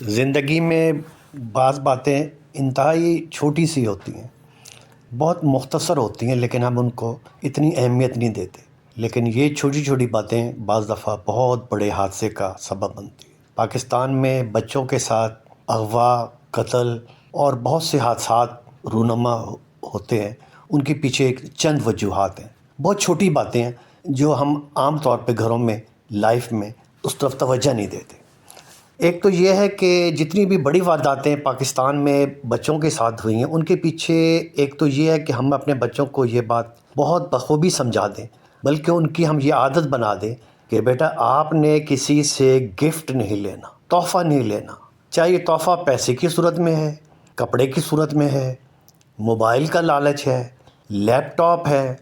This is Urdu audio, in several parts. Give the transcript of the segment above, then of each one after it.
زندگی میں بعض باتیں انتہائی چھوٹی سی ہوتی ہیں، بہت مختصر ہوتی ہیں، لیکن ہم ان کو اتنی اہمیت نہیں دیتے۔ لیکن یہ چھوٹی چھوٹی باتیں بعض دفعہ بہت بڑے حادثے کا سبب بنتی ہیں۔ پاکستان میں بچوں کے ساتھ اغوا، قتل اور بہت سے حادثات رونما ہوتے ہیں۔ ان کے پیچھے ایک چند وجوہات ہیں، بہت چھوٹی باتیں ہیں جو ہم عام طور پہ گھروں میں لائف میں اس طرف توجہ نہیں دیتے۔ ایک تو یہ ہے کہ جتنی بھی بڑی وارداتیں پاکستان میں بچوں کے ساتھ ہوئی ہیں، ان کے پیچھے ایک تو یہ ہے کہ ہم اپنے بچوں کو یہ بات بہت بخوبی سمجھا دیں، بلکہ ان کی ہم یہ عادت بنا دیں کہ بیٹا آپ نے کسی سے گفٹ نہیں لینا، تحفہ نہیں لینا، چاہے یہ تحفہ پیسے کی صورت میں ہے، کپڑے کی صورت میں ہے، موبائل کا لالچ ہے، لیپ ٹاپ ہے،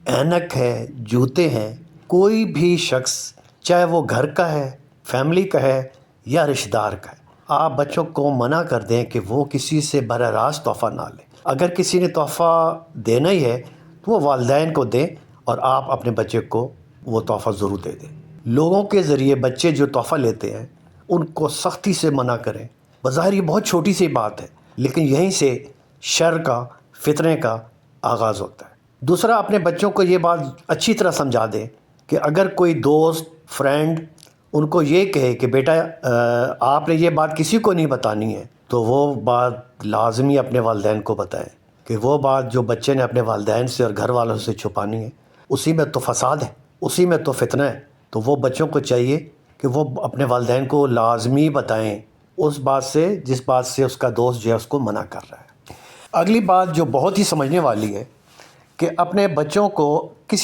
اینک ہے، جوتے ہیں۔ کوئی بھی شخص چاہے وہ گھر کا ہے، فیملی کا ہے یا رشتہ دار کا ہے، آپ بچوں کو منع کر دیں کہ وہ کسی سے براہ راست تحفہ نہ لیں۔ اگر کسی نے تحفہ دینا ہی ہے تو وہ والدین کو دیں اور آپ اپنے بچے کو وہ تحفہ ضرور دے دیں۔ لوگوں کے ذریعے بچے جو تحفہ لیتے ہیں ان کو سختی سے منع کریں۔ بظاہر یہ بہت چھوٹی سی بات ہے، لیکن یہیں سے شر کا، فتنے کا آغاز ہوتا ہے۔ دوسرا، اپنے بچوں کو یہ بات اچھی طرح سمجھا دیں کہ اگر کوئی دوست، فرینڈ ان کو یہ کہے کہ بیٹا آپ نے یہ بات کسی کو نہیں بتانی ہے، تو وہ بات لازمی اپنے والدین کو بتائیں کہ وہ بات جو بچے نے اپنے والدین سے اور گھر والوں سے چھپانی ہے، اسی میں تو فساد ہے، اسی میں تو فتنہ ہے۔ تو وہ بچوں کو چاہیے کہ وہ اپنے والدین کو لازمی بتائیں اس بات سے جس بات سے اس کا دوست جو ہے اس کو منع کر رہا ہے۔ اگلی بات جو بہت ہی سمجھنے والی ہے کہ اپنے بچوں کو کسی